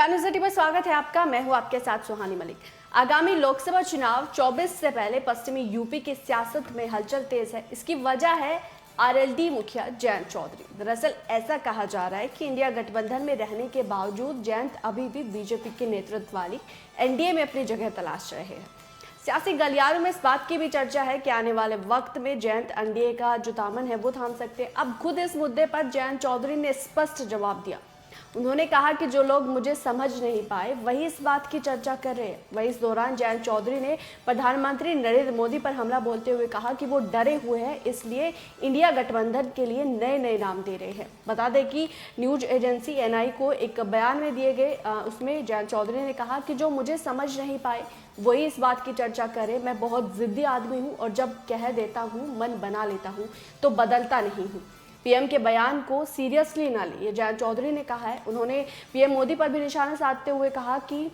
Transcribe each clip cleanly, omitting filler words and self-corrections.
Star news पर स्वागत है आपका। मैं हूं आपके साथ सुहानी मलिक। आगामी लोकसभा चुनाव 24 से पहले पश्चिमी यूपी की सियासत में हलचल तेज है। इसकी वजह है आरएलडी मुखिया जयंत चौधरी। दरअसल ऐसा कहा जा रहा है कि इंडिया गठबंधन में रहने के बावजूद जयंत अभी भी बीजेपी के नेतृत्व वाली एनडीए में अपनी जगह तलाश रहे हैं। सियासी गलियारों में इस बात की भी चर्चा है कि आने वाले वक्त में जयंत एनडीए का जो दामन है वो थाम सकते हैं। अब खुद इस मुद्दे पर जयंत चौधरी ने स्पष्ट जवाब दिया। उन्होंने कहा कि जो लोग मुझे समझ नहीं पाए वही इस बात की चर्चा कर रहे हैं। वहीं इस दौरान जयंत चौधरी ने प्रधानमंत्री नरेंद्र मोदी पर हमला बोलते हुए कहा कि वो डरे हुए हैं, इसलिए इंडिया गठबंधन के लिए नए नए नाम दे रहे हैं। बता दें कि न्यूज एजेंसी एनआई को एक बयान में दिए गए उसमें जयंत चौधरी ने कहा कि जो मुझे समझ नहीं पाए वही इस बात की चर्चा करे। मैं बहुत जिद्दी आदमी हूँ और जब कह देता हूँ, मन बना लेता हूँ तो बदलता नहीं हूँ। पीएम के बयान को सीरियसली ना ले, ये जयंत चौधरी ने कहा है। उन्होंने पीएम मोदी पर भी निशाना साधते हुए कहा कि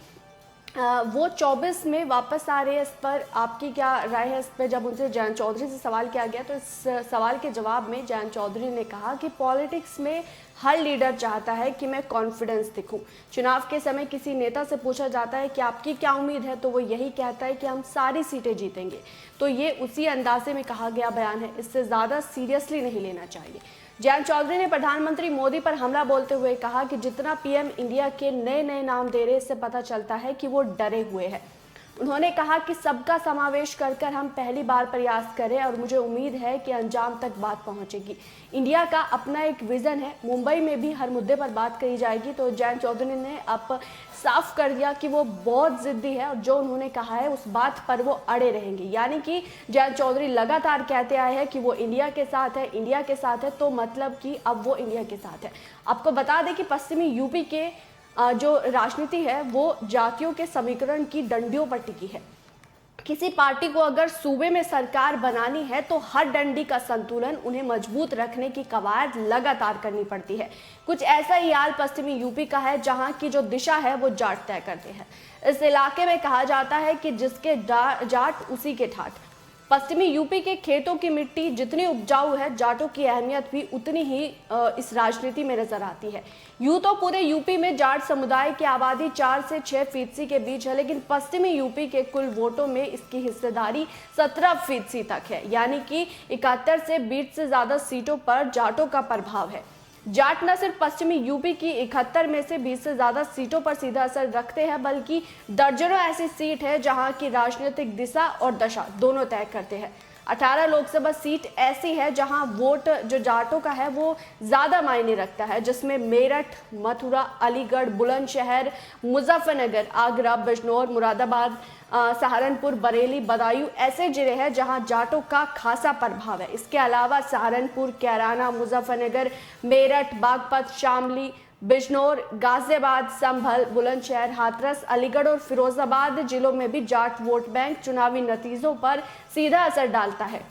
वो 24 में वापस आ रहे हैं। इस पर आपकी क्या राय है? इस पर जब उनसे जयंत चौधरी से सवाल किया गया तो इस सवाल के जवाब में जयंत चौधरी ने कहा कि पॉलिटिक्स में हर लीडर चाहता है कि मैं कॉन्फिडेंस दिखूं। चुनाव के समय किसी नेता से पूछा जाता है कि आपकी क्या उम्मीद है, तो वो यही कहता है कि हम सारी सीटें जीतेंगे। तो ये उसी अंदाजे में कहा गया बयान है, इससे ज़्यादा सीरियसली नहीं लेना चाहिए। जयंत चौधरी ने प्रधानमंत्री मोदी पर हमला बोलते हुए कहा कि जितना पीएम इंडिया के नए नए नाम दे रहे, इससे पता चलता है कि वो डरे हुए हैं। उन्होंने कहा कि सबका समावेश कर हम पहली बार प्रयास करें और मुझे उम्मीद है कि अंजाम तक बात पहुंचेगी। इंडिया का अपना एक विजन है, मुंबई में भी हर मुद्दे पर बात कही जाएगी। तो जयंत चौधरी ने अब साफ कर दिया कि वो बहुत जिद्दी है और जो उन्होंने कहा है उस बात पर वो अड़े रहेंगे। यानी कि जयंत चौधरी लगातार कहते आए हैं कि वो इंडिया के साथ है, इंडिया के साथ है, तो मतलब कि अब वो इंडिया के साथ है। आपको बता दें कि पश्चिमी यूपी के जो राजनीति है वो जातियों के समीकरण की डंडियों पर टिकी है। किसी पार्टी को अगर सूबे में सरकार बनानी है तो हर डंडी का संतुलन उन्हें मजबूत रखने की कवायद लगातार करनी पड़ती है। कुछ ऐसा ही हाल पश्चिमी यूपी का है, जहां की जो दिशा है वो जाट तय करते हैं। इस इलाके में कहा जाता है कि जिसके जाट उसी के ठाठ। पश्चिमी यूपी के खेतों की मिट्टी जितनी उपजाऊ है, जाटों की अहमियत भी उतनी ही इस राजनीति में नजर आती है। यूं तो पूरे यूपी में जाट समुदाय की आबादी 4 से 6% के बीच है, लेकिन पश्चिमी यूपी के कुल वोटों में इसकी हिस्सेदारी 17% तक है। यानी कि 71 से 20 से ज्यादा सीटों पर जाटों का प्रभाव है। जाट न सिर्फ पश्चिमी यूपी की 71 में से 20 से ज्यादा सीटों पर सीधा असर रखते हैं, बल्कि दर्जनों ऐसी सीट है जहां की राजनीतिक दिशा और दशा दोनों तय करते हैं। 18 लोकसभा सीट ऐसी है जहां वोट जो जाटों का है वो ज्यादा मायने रखता है, जिसमें मेरठ, मथुरा, अलीगढ़, बुलंदशहर, मुजफ्फरनगर, आगरा, बिजनौर, मुरादाबाद, सहारनपुर, बरेली, बदायूं ऐसे जिले हैं जहां जाटों का खासा प्रभाव है। इसके अलावा सहारनपुर, कैराना, मुजफ्फरनगर, मेरठ, बागपत, शामली, बिजनौर, गाजियाबाद, संभल, बुलंदशहर, हाथरस, अलीगढ़ और फिरोजाबाद जिलों में भी जाट वोट बैंक चुनावी नतीजों पर सीधा असर डालता है।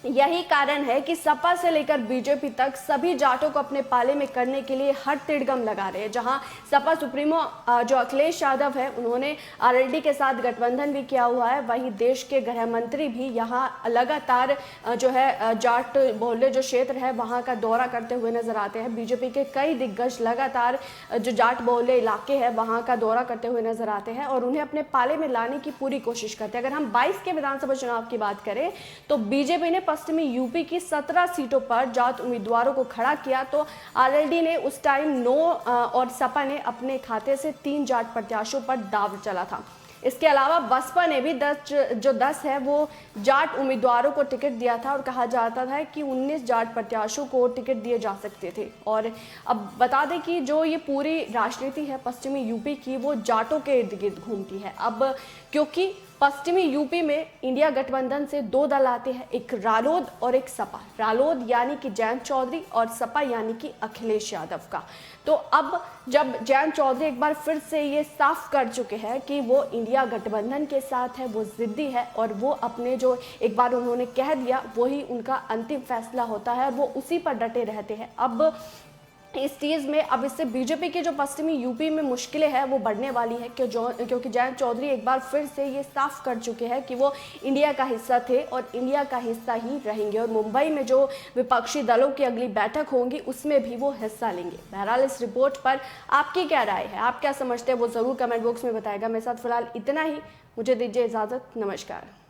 यही कारण है कि सपा से लेकर बीजेपी तक सभी जाटों को अपने पाले में करने के लिए हर तिड़गम लगा रहे हैं। जहां सपा सुप्रीमो जो अखिलेश यादव है, उन्होंने आरएलडी के साथ गठबंधन भी किया हुआ है। वहीं देश के गृह मंत्री भी यहां लगातार जो है जाट बहुल्य जो क्षेत्र है वहां का दौरा करते हुए नजर आते हैं। बीजेपी के कई दिग्गज लगातार जो जाट बहुल्य इलाके है वहां का दौरा करते हुए नजर आते हैं और उन्हें अपने पाले में लाने की पूरी कोशिश करते हैं। अगर हम 22 के विधानसभा चुनाव की बात करें तो बीजेपी ने पश्चिमी यूपी की 17 सीटों पर जाट उम्मीदवारों को खड़ा किया, तो आरएलडी ने उस टाइम 9 और सपा ने अपने खाते से 3 जाट प्रत्याशियों पर दाव चला था। इसके अलावा बसपा ने भी 10 है वो जाट उम्मीदवारों को टिकट दिया था और कहा जाता था कि 19 जाट प्रत्याशियों को टिकट दिए जा सकते थे। और अब बता दें कि जो ये पूरी राजनीति है पश्चिमी यूपी की वो जाटों के इर्द गिर्द घूमती है। अब क्योंकि पश्चिमी यूपी में इंडिया गठबंधन से 2 दल आते हैं, एक रालोद और एक सपा। रालोद यानी कि जयंत चौधरी और सपा यानी कि अखिलेश यादव का। तो अब जब जयंत चौधरी एक बार फिर से ये साफ कर चुके हैं कि वो इंडिया गठबंधन के साथ है, वो जिद्दी है और वो अपने जो एक बार उन्होंने कह दिया वही उनका अंतिम फैसला होता है और वो उसी पर डटे रहते हैं। अब इस चीज़ में अब इससे बीजेपी के जो पश्चिमी यूपी में मुश्किलें हैं वो बढ़ने वाली है, क्योंकि जयंत चौधरी एक बार फिर से ये साफ कर चुके हैं कि वो इंडिया का हिस्सा थे और इंडिया का हिस्सा ही रहेंगे, और मुंबई में जो विपक्षी दलों की अगली बैठक होंगी उसमें भी वो हिस्सा लेंगे। बहरहाल इस रिपोर्ट पर आपकी क्या राय है, आप क्या समझते हैं, वो ज़रूर कमेंट बॉक्स में बताएगा। मेरे साथ फिलहाल इतना ही, मुझे दीजिए इजाज़त, नमस्कार।